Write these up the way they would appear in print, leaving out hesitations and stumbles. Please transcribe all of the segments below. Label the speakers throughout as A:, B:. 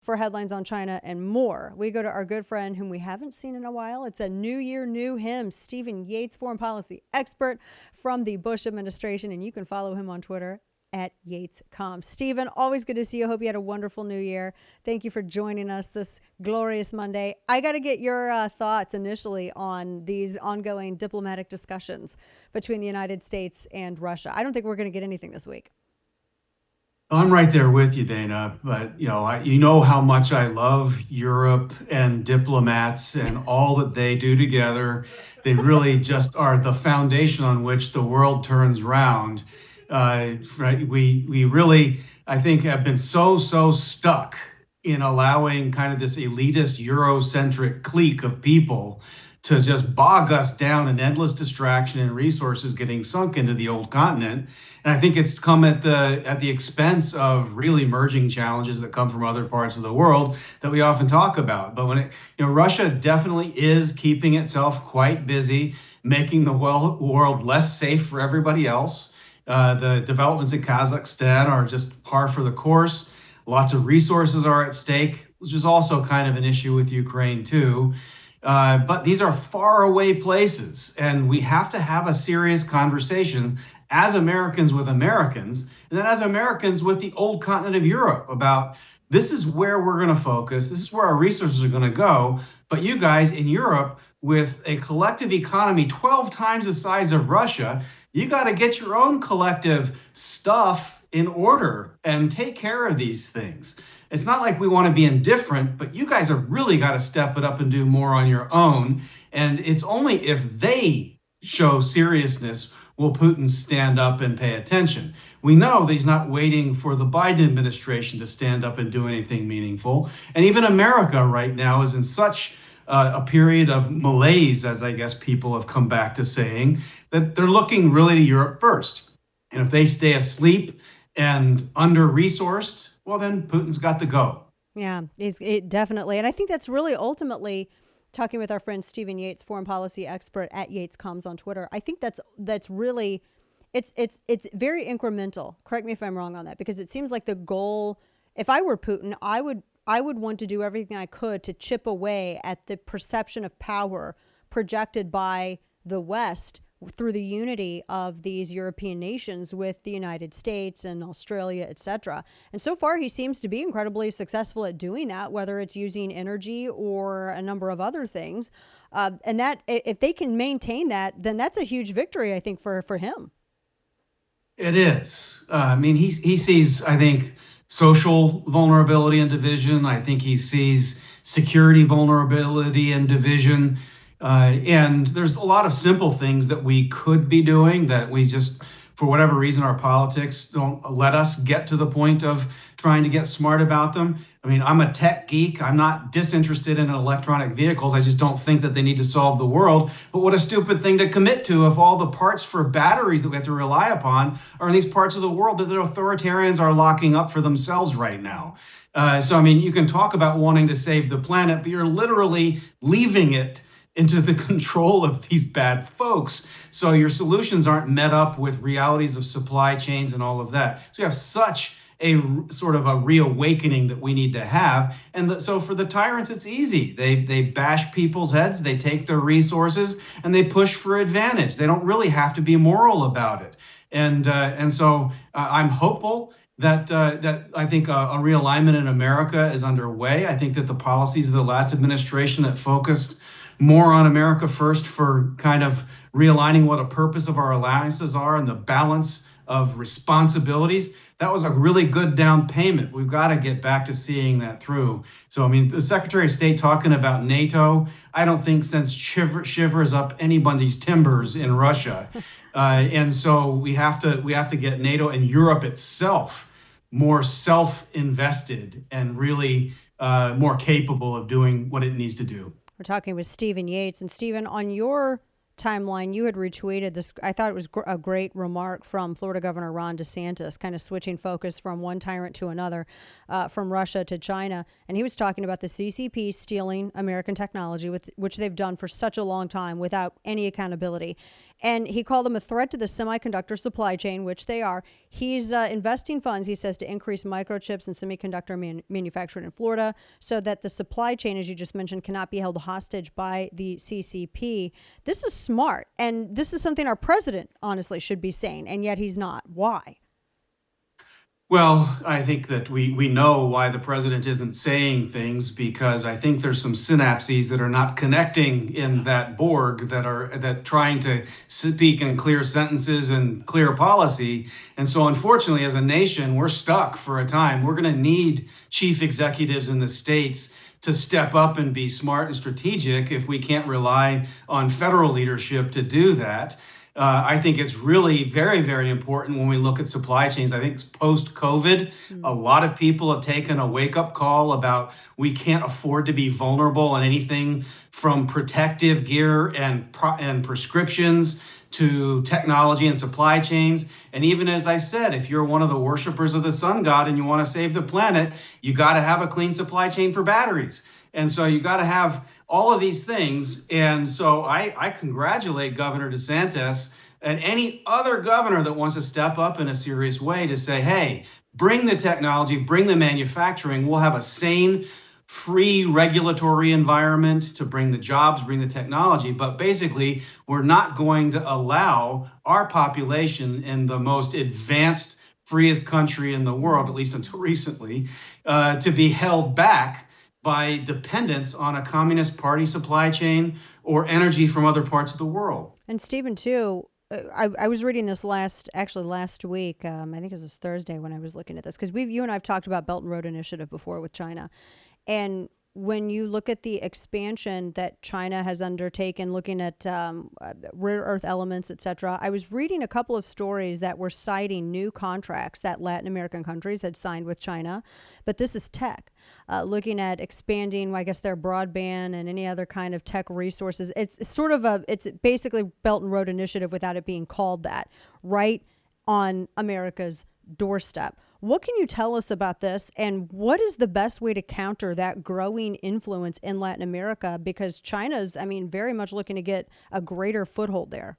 A: For headlines on China and more, we go to our good friend whom we haven't seen in a while. It's a new year, new him, Stephen Yates, foreign policy expert from the Bush administration. And you can follow him on Twitter at YatesCom. Stephen, always good to see you. Hope you had a wonderful new year. Thank you for joining us this glorious Monday. I got to get your thoughts initially on these ongoing diplomatic discussions between the United States and Russia. I don't think we're going to get anything this week.
B: I'm right there with you, Dana. But you know how much I love Europe and diplomats and all that they do together. They really just are the foundation on which the world turns round. Right? We really, I think, have been so stuck in allowing kind of this elitist Eurocentric clique of people to just bog us down in endless distraction and resources getting sunk into the old continent. And I think it's come at the expense of real emerging challenges that come from other parts of the world that we often talk about. But Russia definitely is keeping itself quite busy, making the world less safe for everybody else. The developments in Kazakhstan are just par for the course. Lots of resources are at stake, which is also kind of an issue with Ukraine too. But these are far away places, and we have to have a serious conversation as Americans with Americans, and then as Americans with the old continent of Europe about this is where we're going to focus, this is where our resources are going to go. But you guys in Europe, with a collective economy 12 times the size of Russia, you got to get your own collective stuff in order and take care of these things. It's not like we want to be indifferent, but you guys have really got to step it up and do more on your own. And it's only if they show seriousness will Putin stand up and pay attention. We know that he's not waiting for the Biden administration to stand up and do anything meaningful. And even America right now is in such a period of malaise, as I guess people have come back to saying, that they're looking really to Europe first. And if they stay asleep and under-resourced, well, then Putin's got to go.
A: Yeah, definitely. And I think that's really ultimately, talking with our friend Stephen Yates, foreign policy expert at YatesComs on Twitter, I think that's really, it's very incremental. Correct me if I'm wrong on that, because it seems like the goal, if I were Putin, I would want to do everything I could to chip away at the perception of power projected by the West through the unity of these European nations with the United States and Australia, etc. And so far, he seems to be incredibly successful at doing that, whether it's using energy or a number of other things. And that, if they can maintain that, then that's a huge victory, I think, for him.
B: It is. He sees, I think, social vulnerability and division. I think he sees security vulnerability and division. And there's a lot of simple things that we could be doing that we just, for whatever reason, our politics don't let us get to the point of trying to get smart about them. I'm a tech geek. I'm not disinterested in electronic vehicles. I just don't think that they need to solve the world. But what a stupid thing to commit to if all the parts for batteries that we have to rely upon are in these parts of the world that the authoritarians are locking up for themselves right now. You can talk about wanting to save the planet, but you're literally leaving it into the control of these bad folks. So your solutions aren't met up with realities of supply chains and all of that. So you have such a sort of a reawakening that we need to have. And so for the tyrants, it's easy. They bash people's heads, they take their resources, and they push for advantage. They don't really have to be moral about it. And so I'm hopeful that I think a realignment in America is underway. I think that the policies of the last administration that focused more on America first for kind of realigning what a purpose of our alliances are and the balance of responsibilities, that was a really good down payment. We've got to get back to seeing that through. So, the Secretary of State talking about NATO, I don't think sends shivers up anybody's timbers in Russia. And so we have to get NATO and Europe itself more self-invested and really more capable of doing what it needs to do.
A: We're talking with Stephen Yates. And Stephen, on your timeline, you had retweeted this. I thought it was a great remark from Florida Governor Ron DeSantis, kind of switching focus from one tyrant to another, from Russia to China. And he was talking about the CCP stealing American technology, which they've done for such a long time without any accountability. And he called them a threat to the semiconductor supply chain, which they are. He's investing funds, he says, to increase microchips and semiconductor manufacturing in Florida so that the supply chain, as you just mentioned, cannot be held hostage by the CCP. This is smart. And this is something our president, honestly, should be saying. And yet he's not. Why?
B: Well, I think that we know why the president isn't saying things, because I think there's some synapses that are not connecting in that Borg that trying to speak in clear sentences and clear policy. And so unfortunately, as a nation, we're stuck for a time. We're going to need chief executives in the states to step up and be smart and strategic if we can't rely on federal leadership to do that. I think it's really very, very important when we look at supply chains. I think post-COVID, a lot of people have taken a wake-up call about we can't afford to be vulnerable on anything from protective gear and prescriptions to technology and supply chains. And even as I said, if you're one of the worshipers of the sun god and you want to save the planet, you got to have a clean supply chain for batteries. And so you got to have all of these things. And so I congratulate Governor DeSantis and any other governor that wants to step up in a serious way to say, hey, bring the technology, bring the manufacturing. We'll have a sane, free regulatory environment to bring the jobs, bring the technology. But basically, we're not going to allow our population in the most advanced, freest country in the world, at least until recently, to be held back by dependence on a communist party supply chain or energy from other parts of the world.
A: And Stephen, too, I was reading this last week. I think it was Thursday when I was looking at this, because you and I have talked about Belt and Road Initiative before with China. And when you look at the expansion that China has undertaken, looking at rare earth elements, etc., I was reading a couple of stories that were citing new contracts that Latin American countries had signed with China. But this is tech, looking at expanding, I guess, their broadband and any other kind of tech resources. It's basically Belt and Road Initiative without it being called that, right on America's doorstep. What can you tell us about this, and what is the best way to counter that growing influence in Latin America? Because China's, very much looking to get a greater foothold there.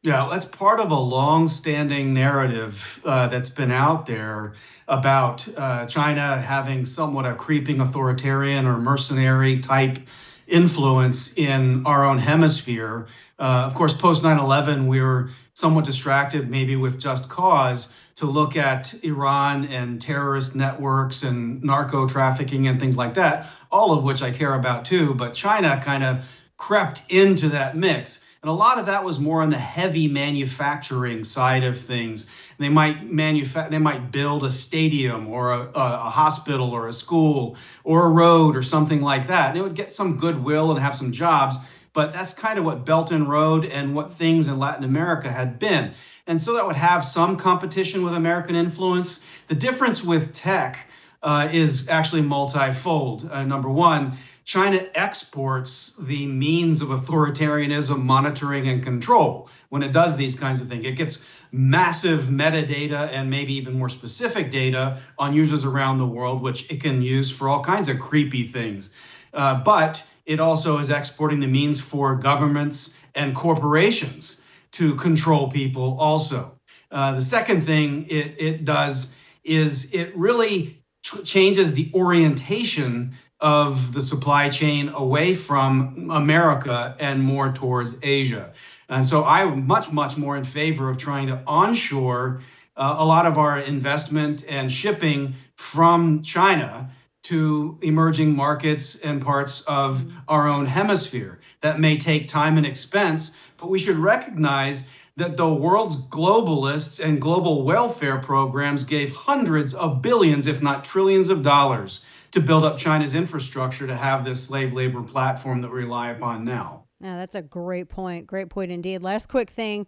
B: Yeah, that's part of a long-standing narrative that's been out there about China having somewhat a creeping authoritarian or mercenary type influence in our own hemisphere. Of course, post 9/11, we were somewhat distracted, maybe with just cause, to look at Iran and terrorist networks and narco trafficking and things like that, all of which I care about too. But China kind of crept into that mix. And a lot of that was more on the heavy manufacturing side of things. They might build a stadium or a hospital or a school or a road or something like that. And it would get some goodwill and have some jobs. But that's kind of what Belt and Road and what things in Latin America had been. And so that would have some competition with American influence. The difference with tech is actually multifold. Number one, China exports the means of authoritarianism, monitoring, and control when it does these kinds of things. It gets massive metadata and maybe even more specific data on users around the world, which it can use for all kinds of creepy things. But it also is exporting the means for governments and corporations to control people also. The second thing it does is it really changes the orientation of the supply chain away from America and more towards Asia. And so I'm much, much more in favor of trying to onshore a lot of our investment and shipping from China to emerging markets and parts of our own hemisphere. That may take time and expense, but we should recognize that the world's globalists and global welfare programs gave hundreds of billions, if not trillions of dollars to build up China's infrastructure to have this slave labor platform that we rely upon now.
A: Yeah, that's a great point. Great point indeed. Last quick thing.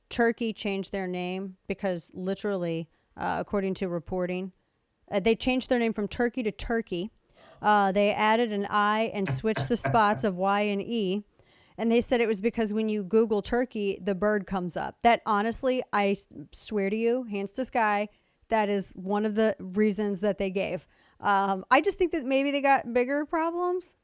A: Turkey changed their name because literally, according to reporting, they changed their name from Turkey to Turkey. They added an I and switched the spots of Y and E. And they said it was because when you Google Turkey, the bird comes up. That honestly, I swear to you, hands to sky, that is one of the reasons that they gave. I just think that maybe they got bigger problems.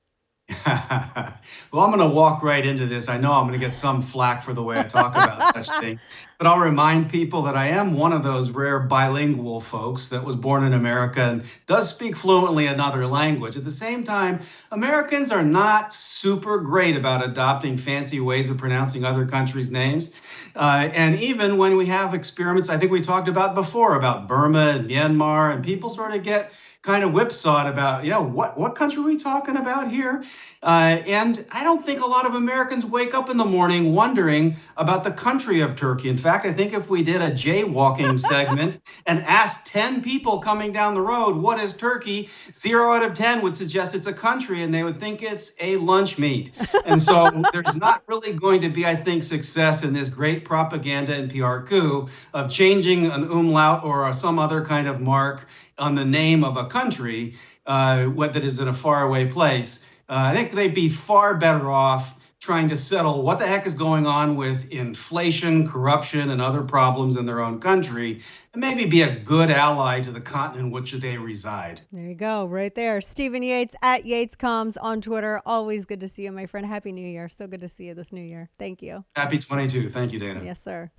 B: Well, I'm going to walk right into this. I know I'm going to get some flack for the way I talk about such things, but I'll remind people that I am one of those rare bilingual folks that was born in America and does speak fluently another language. At the same time, Americans are not super great about adopting fancy ways of pronouncing other countries' names. And even when we have experiments, I think we talked about before about Burma and Myanmar, and people sort of get kind of whipsawed about, what country are we talking about here? And I don't think a lot of Americans wake up in the morning wondering about the country of Turkey. In fact, I think if we did a jaywalking segment and asked 10 people coming down the road, what is Turkey? 0 out of 10 would suggest it's a country, and they would think it's a lunch meat. And so there's not really going to be, I think, success in this great propaganda and PR coup of changing an umlaut or some other kind of mark on the name of a country that is in a faraway place. I think they'd be far better off trying to settle what the heck is going on with inflation, corruption, and other problems in their own country, and maybe be a good ally to the continent in which they reside.
A: There you go, right there. Stephen Yates at YatesComs on Twitter. Always good to see you, my friend. Happy New Year. So good to see you this new year. Thank you.
B: Happy 22. Thank you, Dana.
A: Yes, sir.